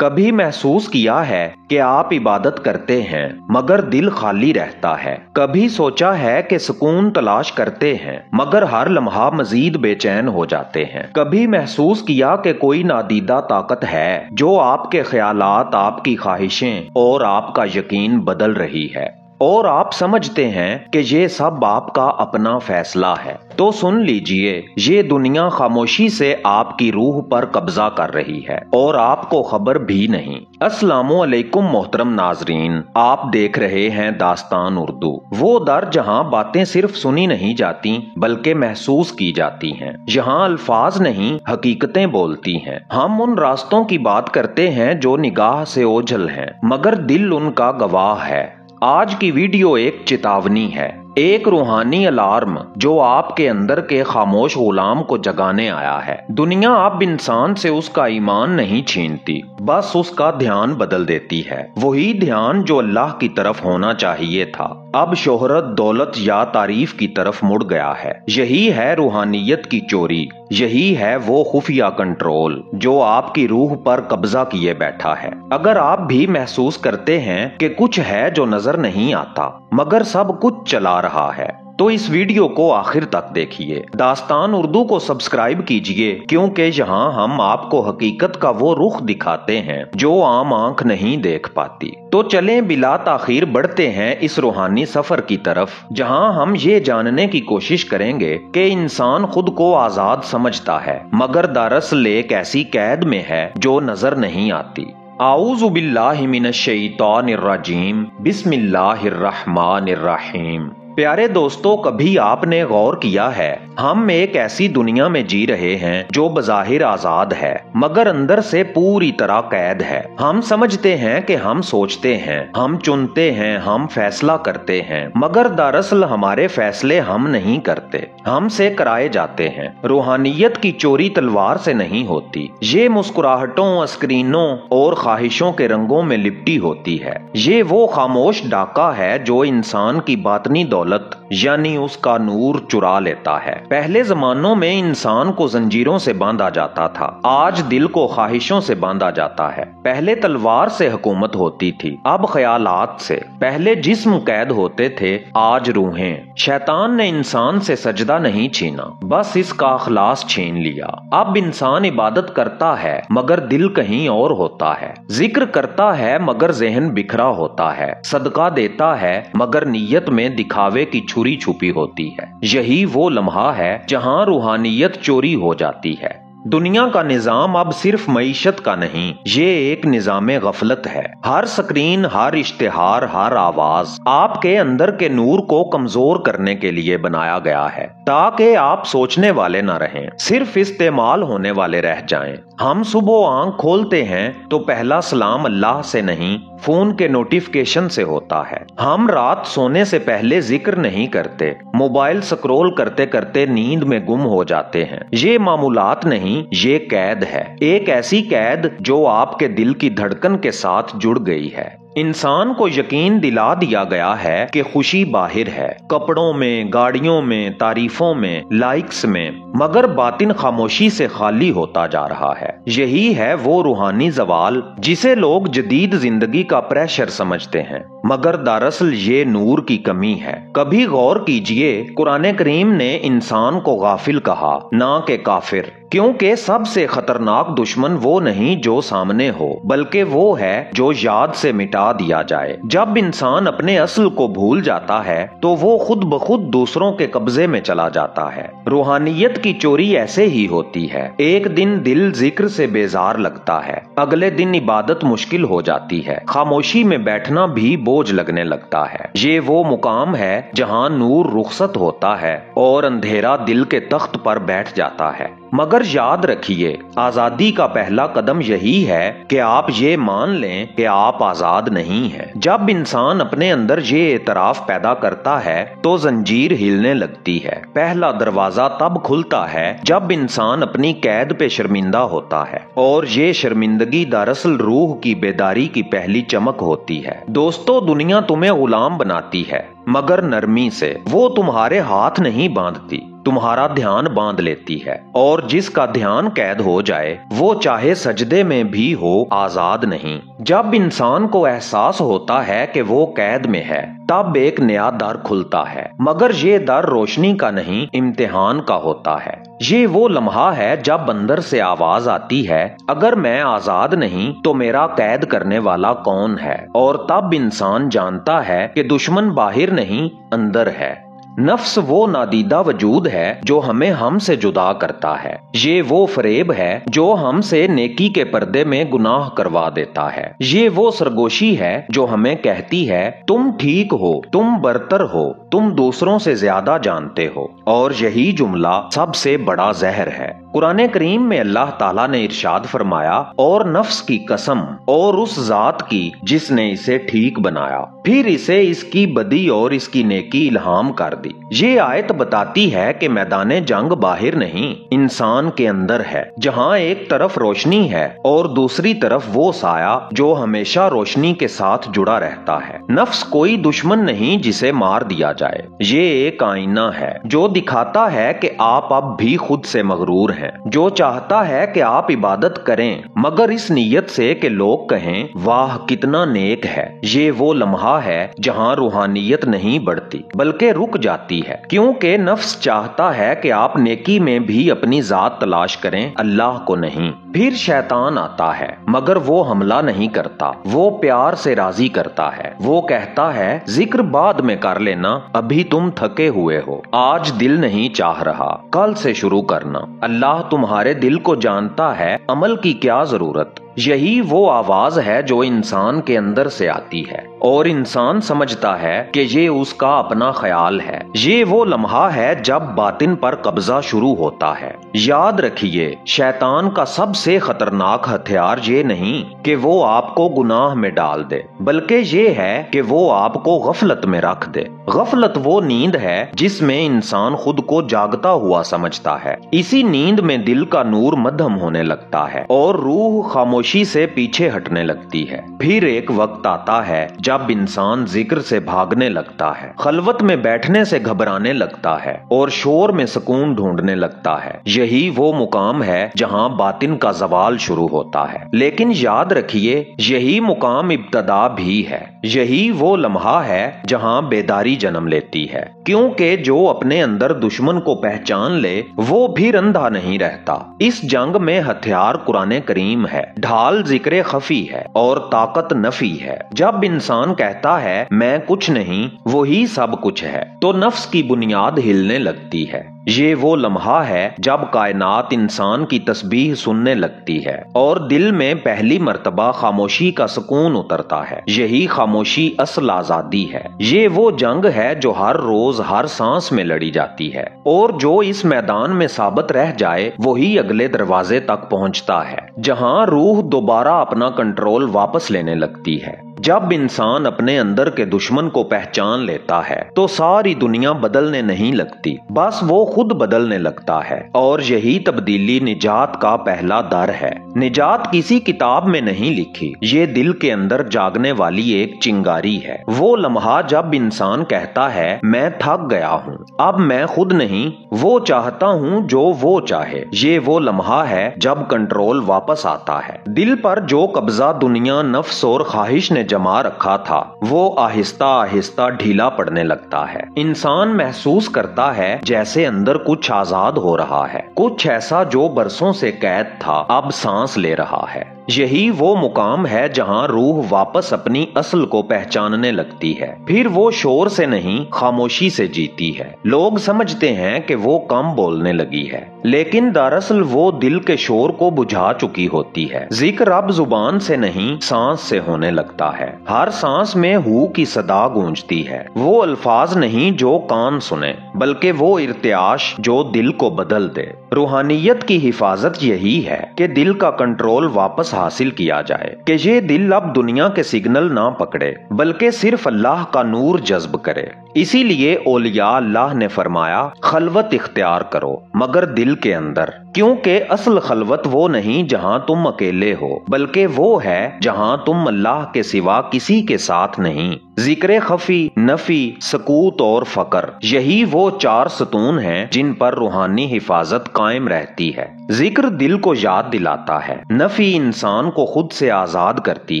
कभी महसूस किया है कि आप इबादत करते हैं मगर दिल खाली रहता है। कभी सोचा है कि सुकून तलाश करते हैं मगर हर लम्हा मजीद बेचैन हो जाते हैं। कभी महसूस किया कि कोई नादीदा ताकत है जो आपके ख्यालात, आपकी ख्वाहिशें और आपका यकीन बदल रही है और आप समझते हैं कि ये सब आपका अपना फैसला है। तो सुन लीजिए, ये दुनिया खामोशी से आपकी रूह पर कब्जा कर रही है और आपको खबर भी नहीं। अस्सलामु अलैकुम मोहतरम नाजरीन, आप देख रहे हैं दास्तान उर्दू, वो दर जहां बातें सिर्फ सुनी नहीं जाती बल्कि महसूस की जाती हैं। यहाँ अल्फाज नहीं, हकीकतें बोलती हैं। हम उन रास्तों की बात करते हैं जो निगाह से ओझल हैं मगर दिल उनका गवाह है। आज की वीडियो एक चेतावनी है, एक रूहानी अलार्म जो आपके अंदर के खामोश गुलाम को जगाने आया है। दुनिया अब इंसान से उसका ईमान नहीं छीनती, बस उसका ध्यान बदल देती है। वही ध्यान जो अल्लाह की तरफ होना चाहिए था अब शोहरत, दौलत या तारीफ की तरफ मुड़ गया है। यही है रूहानियत की चोरी, यही है वो खुफिया कंट्रोल जो आपकी रूह पर कब्जा किए बैठा है। अगर आप भी महसूस करते हैं कि कुछ है जो नजर नहीं आता मगर सब कुछ चला रहा है, तो इस वीडियो को आखिर तक देखिए। दास्तान उर्दू को सब्सक्राइब कीजिए क्योंकि यहाँ हम आपको हकीकत का वो रुख दिखाते हैं जो आम आंख नहीं देख पाती। तो चलें बिला ताखीर बढ़ते हैं इस रूहानी सफर की तरफ, जहाँ हम ये जानने की कोशिश करेंगे कि इंसान खुद को आजाद समझता है मगर दरअसल एक ऐसी कैद में है जो नजर नहीं आती। आऊज़ु बिल्लाहि मिनश शैतानिर रजीम, बिस्मिल्लाहिर रहमानिर रहीम। प्यारे दोस्तों, कभी आपने गौर किया है हम एक ऐसी दुनिया में जी रहे हैं जो बज़ाहिर आजाद है मगर अंदर से पूरी तरह कैद है। हम समझते हैं कि हम सोचते हैं, हम चुनते हैं, हम फैसला करते हैं मगर दरअसल हमारे फैसले हम नहीं करते, हमसे कराए जाते हैं। रूहानियत की चोरी तलवार से नहीं होती, ये मुस्कुराहटों, स्क्रीनों और ख्वाहिशों के रंगों में लिपटी होती है। ये वो खामोश डाका है जो इंसान की बातनी दौलत यानी उसका नूर चुरा लेता है। पहले जमानों में इंसान को जंजीरों से बांधा जाता था, आज दिल को ख्वाहिशों से बांधा जाता है। पहले तलवार से हुकूमत होती थी, अब ख्यालात से। पहले जिस्म कैद होते थे, आज रूहें। शैतान ने इंसान से सजदा नहीं छीना, बस इसका अखलास छीन लिया। अब इंसान इबादत करता है मगर दिल कहीं और होता है, जिक्र करता है मगर जहन बिखरा होता है, सदका देता है मगर नीयत में दिखावे की छुरी छुपी होती है। यही वो लम्हा है जहां रूहानियत चोरी हो जाती है। दुनिया का निजाम अब सिर्फ मईशत का नहीं, ये एक निजामे गफलत है। हर स्क्रीन, हर इश्तिहार, हर आवाज आपके अंदर के नूर को कमजोर करने के लिए बनाया गया है ताकि आप सोचने वाले न रहें, सिर्फ इस्तेमाल होने वाले रह जाएं। हम सुबह आंख खोलते हैं तो पहला सलाम अल्लाह से नहीं, फोन के नोटिफिकेशन से होता है। हम रात सोने से पहले जिक्र नहीं करते, मोबाइल स्क्रॉल करते करते नींद में गुम हो जाते हैं। ये मामूलात नहीं, ये कैद है, एक ऐसी कैद जो आपके दिल की धड़कन के साथ जुड़ गई है। इंसान को यकीन दिला दिया गया है कि खुशी बाहिर है, कपड़ों में, गाड़ियों में, तारीफों में, लाइक्स में, मगर बातिन खामोशी से खाली होता जा रहा है। यही है वो रूहानी जवाल जिसे लोग जदीद जिंदगी का प्रेशर समझते हैं मगर दरअसल ये नूर की कमी है। कभी गौर कीजिए, कुरान करीम ने इंसान को गाफिल कहा, ना कि काफिर, क्योंकि सबसे खतरनाक दुश्मन वो नहीं जो सामने हो बल्कि वो है जो याद से मिटा दिया जाए। जब इंसान अपने असल को भूल जाता है तो वो खुद ब खुद दूसरों के कब्जे में चला जाता है। रूहानियत की चोरी ऐसे ही होती है। एक दिन दिल जिक्र से बेजार लगता है, अगले दिन इबादत मुश्किल हो जाती है, खामोशी में बैठना भी बोझ लगने लगता है। ये वो मुकाम है जहाँ नूर रुखसत होता है और अंधेरा दिल के तख्त पर बैठ जाता है। मगर याद रखिए, आजादी का पहला कदम यही है कि आप ये मान लें कि आप आजाद नहीं हैं। जब इंसान अपने अंदर ये एतराफ पैदा करता है तो जंजीर हिलने लगती है। पहला दरवाजा तब खुलता है जब इंसान अपनी कैद पे शर्मिंदा होता है और ये शर्मिंदगी दरअसल रूह की बेदारी की पहली चमक होती है। दोस्तों, दुनिया तुम्हें गुलाम बनाती है मगर नरमी से। वो तुम्हारे हाथ नहीं बांधती, तुम्हारा ध्यान बांध लेती है, और जिसका ध्यान कैद हो जाए वो चाहे सजदे में भी हो आजाद नहीं। जब इंसान को एहसास होता है कि वो कैद में है तब एक नया दर खुलता है, मगर ये दर रोशनी का नहीं इम्तिहान का होता है। ये वो लम्हा है जब अंदर से आवाज आती है, अगर मैं आजाद नहीं तो मेरा कैद करने वाला कौन है। और तब इंसान जानता है कि दुश्मन बाहर नहीं अंदर है। नफ्स वो नादीदा वजूद है जो हमें हमसे जुदा करता है। ये वो फरेब है जो हमसे नेकी के पर्दे में गुनाह करवा देता है। ये वो सरगोशी है जो हमें कहती है तुम ठीक हो, तुम बरतर हो, तुम दूसरों से ज्यादा जानते हो। और यही जुमला सबसे बड़ा जहर है। कुरान करीम में अल्लाह ताला ने इरशाद फरमाया, और नफ्स की कसम और उस जात की जिसने इसे ठीक बनाया, फिर इसे इसकी बदी और इसकी नेकी इल्हाम कर दी। ये आयत बताती है कि मैदाने जंग बाहर नहीं इंसान के अंदर है, जहाँ एक तरफ रोशनी है और दूसरी तरफ वो साया जो हमेशा रोशनी के साथ जुड़ा रहता है। नफ्स कोई दुश्मन नहीं जिसे मार दिया जाए, ये एक आईना है जो दिखाता है कि आप अब भी खुद से मगरूर हैं, जो चाहता है कि आप इबादत करें मगर इस नीयत से कि लोग कहें वाह कितना नेक है। ये वो लम्हा है जहाँ रूहानियत नहीं बढ़ती बल्कि रुक जाती है, क्योंकि नफ्स चाहता है कि आप नेकी में भी अपनी जात तलाश करें, अल्लाह को नहीं। फिर शैतान आता है मगर वो हमला नहीं करता, वो प्यार से राजी करता है। वो कहता है जिक्र बाद में कर लेना, अभी तुम थके हुए हो, आज दिल नहीं चाह रहा, कल से शुरू करना। अल्लाह तुम्हारे दिल को जानता है, अमल की क्या जरूरत। यही वो आवाज है जो इंसान के अंदर से आती है और इंसान समझता है कि ये उसका अपना ख्याल है। ये वो लम्हा है जब बातिन पर कब्जा शुरू होता है। याद रखिए, शैतान का सबसे खतरनाक हथियार ये नहीं कि वो आपको गुनाह में डाल दे, बल्कि ये है कि वो आपको गफलत में रख दे। गफलत वो नींद है जिसमें इंसान खुद को जागता हुआ समझता है। इसी नींद में दिल का नूर मध्यम होने लगता है और रूह खामोशी से पीछे हटने लगती है। फिर एक वक्त आता है जब इंसान जिक्र से भागने लगता है, खलवत में बैठने से घबराने लगता है और शोर में सुकून ढूंढने लगता है। यही वो मुकाम है जहाँ बातिन का जवाल शुरू होता है। लेकिन याद रखिए, यही मुकाम इब्तदा भी है। यही वो लम्हा है जहाँ बेदारी जन्म लेती है, क्योंकि जो अपने अंदर दुश्मन को पहचान ले वो भी अंधा नहीं रहता। इस जंग में हथियार कुरान करीम है, ढाल जिक्र खफी है और ताकत नफी है। जब इंसान कहता है मैं कुछ नहीं, वही सब कुछ है, तो नफ्स की बुनियाद हिलने लगती है। ये वो लम्हा है जब कायनात इंसान की तस्बीह सुनने लगती है और दिल में पहली मर्तबा खामोशी का सुकून उतरता है। यही खामोशी असल आजादी है। ये वो जंग है जो हर रोज हर सांस में लड़ी जाती है, और जो इस मैदान में साबित रह जाए वही अगले दरवाजे तक पहुंचता है, जहां रूह दोबारा अपना कंट्रोल वापस लेने लगती है। जब इंसान अपने अंदर के दुश्मन को पहचान लेता है तो सारी दुनिया बदलने नहीं लगती, बस वो खुद बदलने लगता है। और यही तब्दीली निजात का पहला दर है। निजात किसी किताब में नहीं लिखी, ये दिल के अंदर जागने वाली एक चिंगारी है। वो लम्हा जब इंसान कहता है मैं थक गया हूँ, अब मैं खुद नहीं वो चाहता हूँ जो वो चाहे। ये वो लम्हा है जब कंट्रोल वापस आता है। दिल पर जो कब्जा दुनिया, नफ्स और ख्वाहिश ने जमा रखा था वो आहिस्ता आहिस्ता ढीला पड़ने लगता है। इंसान महसूस करता है जैसे अंदर कुछ आजाद हो रहा है, कुछ ऐसा जो बरसों से कैद था अब सांस ले रहा है। यही वो मुकाम है जहाँ रूह वापस अपनी असल को पहचानने लगती है। फिर वो शोर से नहीं खामोशी से जीती है। लोग समझते हैं कि वो कम बोलने लगी है, लेकिन दरअसल वो दिल के शोर को बुझा चुकी होती है। जिक्र अब जुबान से नहीं सांस से होने लगता है। हर सांस में हू की सदा गूंजती है। वो अल्फाज नहीं जो कान सुने, बल्कि वो इर्तियाश जो दिल को बदल दे। रूहानियत की हिफाजत यही है कि दिल का कंट्रोल वापस हासिल किया जाए, कि ये दिल अब दुनिया के सिग्नल ना पकड़े बल्कि सिर्फ अल्लाह का नूर जज्ब करे। اسی لیے اولیاء اللہ نے فرمایا خلوت اختیار کرو مگر دل کے اندر، کیونکہ اصل خلوت وہ نہیں جہاں تم اکیلے ہو، بلکہ وہ ہے جہاں تم اللہ کے سوا کسی کے ساتھ نہیں۔ ذکر خفی، نفی، سکوت اور فقر، یہی وہ 4 ستون ہیں جن پر روحانی حفاظت قائم رہتی ہے۔ ذکر دل کو یاد دلاتا ہے، نفی انسان کو خود سے آزاد کرتی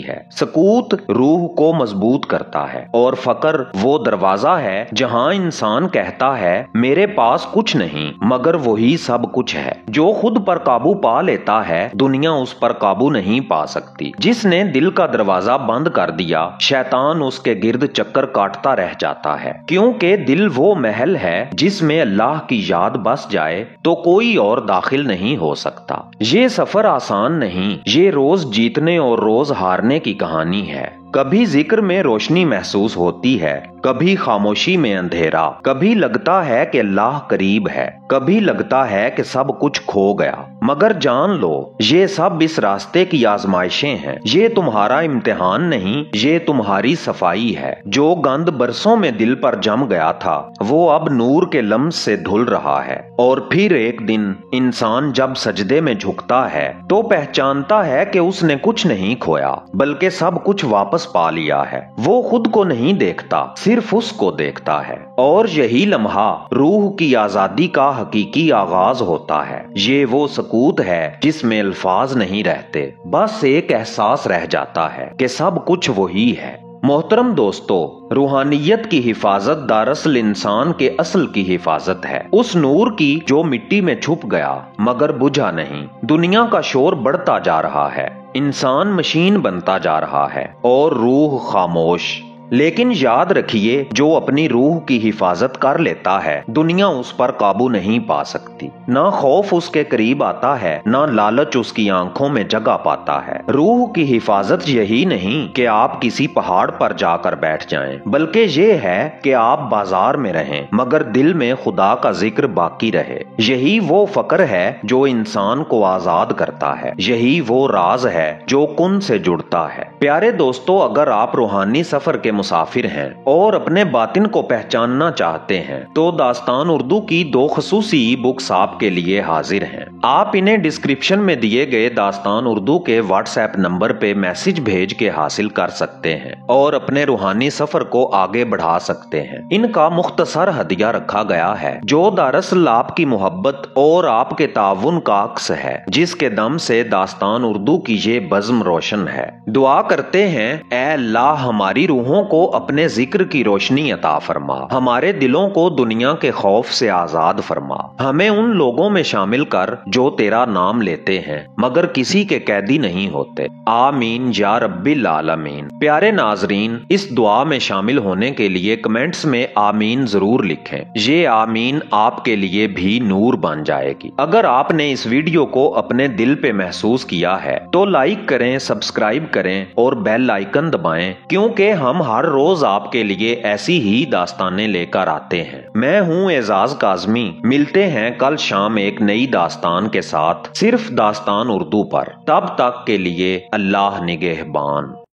ہے، سکوت روح کو مضبوط کرتا ہے، اور فقر وہ دروازہ ہے جہاں انسان کہتا ہے میرے پاس کچھ نہیں مگر وہی سب کچھ ہے۔ جو خود پر قابو پا لیتا ہے دنیا اس پر قابو نہیں پا سکتی۔ جس نے دل کا دروازہ بند کر دیا شیطان اس کے گرد چکر کاٹتا رہ جاتا ہے، کیونکہ دل وہ محل ہے جس میں اللہ کی یاد بس جائے تو کوئی اور داخل نہیں ہو سکتا۔ یہ سفر آسان نہیں، یہ روز جیتنے اور روز ہارنے کی کہانی ہے۔ کبھی ذکر میں روشنی محسوس ہوتی ہے، کبھی خاموشی میں اندھیرا، کبھی لگتا ہے کہ اللہ قریب ہے، کبھی لگتا ہے کہ سب کچھ کھو گیا، مگر جان لو یہ سب اس راستے کی آزمائشیں ہیں۔ یہ تمہارا امتحان نہیں، یہ تمہاری صفائی ہے۔ جو گند برسوں میں دل پر جم گیا تھا وہ اب نور کے لمس سے دھل رہا ہے، اور پھر ایک دن انسان جب سجدے میں جھکتا ہے تو پہچانتا ہے کہ اس نے کچھ نہیں کھویا بلکہ سب کچھ واپس پا لیا ہے۔ وہ خود کو نہیں دیکھتا، صرف اس کو دیکھتا ہے، اور یہی لمحہ روح کی آزادی کا حقیقی آغاز ہوتا ہے۔ یہ وہ سکوت ہے جس میں الفاظ نہیں رہتے، بس ایک احساس رہ جاتا ہے کہ سب کچھ وہی ہے۔ محترم دوستو، روحانیت کی حفاظت دراصل انسان کے اصل کی حفاظت ہے، اس نور کی جو مٹی میں چھپ گیا مگر بجھا نہیں۔ دنیا کا شور بڑھتا جا رہا ہے، انسان مشین بنتا جا رہا ہے اور روح خاموش، لیکن یاد رکھیے جو اپنی روح کی حفاظت کر لیتا ہے دنیا اس پر قابو نہیں پا سکتی۔ نہ خوف اس کے قریب آتا ہے، نہ لالچ اس کی آنکھوں میں جگہ پاتا ہے۔ روح کی حفاظت یہی نہیں کہ آپ کسی پہاڑ پر جا کر بیٹھ جائیں، بلکہ یہ ہے کہ آپ بازار میں رہیں مگر دل میں خدا کا ذکر باقی رہے۔ یہی وہ فقر ہے جو انسان کو آزاد کرتا ہے، یہی وہ راز ہے جو کن سے جڑتا ہے۔ پیارے دوستو، اگر آپ روحانی سفر کے مسافر ہیں اور اپنے باطن کو پہچاننا چاہتے ہیں تو داستان اردو کی 2 خصوصی ای بکس آپ کے لیے حاضر ہیں۔ آپ انہیں ڈسکرپشن میں دیے گئے داستان اردو کے واٹس ایپ نمبر پہ میسج بھیج کے حاصل کر سکتے ہیں اور اپنے روحانی سفر کو آگے بڑھا سکتے ہیں۔ ان کا مختصر ہدیہ رکھا گیا ہے جو دراصل آپ کی محبت اور آپ کے تعاون کا عکس ہے، جس کے دم سے داستان اردو کی یہ بزم روشن ہے۔ دعا کرتے ہیں اے اللہ ہماری روحوں کو اپنے ذکر کی روشنی عطا فرما، ہمارے دلوں کو دنیا کے خوف سے آزاد فرما، ہمیں ان لوگوں میں شامل کر جو تیرا نام لیتے ہیں مگر کسی کے قیدی نہیں ہوتے۔ آمین یا رب العالمین۔ پیارے ناظرین، اس دعا میں شامل ہونے کے لیے کمنٹس میں آمین ضرور لکھیں، یہ آمین آپ کے لیے بھی نور بن جائے گی۔ اگر آپ نے اس ویڈیو کو اپنے دل پہ محسوس کیا ہے تو لائک کریں، سبسکرائب کریں اور بیل آئیکن دبائیں، کیونکہ ہم ہر روز آپ کے لیے ایسی ہی داستانیں لے کر آتے ہیں۔ میں ہوں اعزاز کاظمی، ملتے ہیں کل شام ایک نئی داستان کے ساتھ، صرف داستان اردو پر۔ تب تک کے لیے اللہ نگہبان۔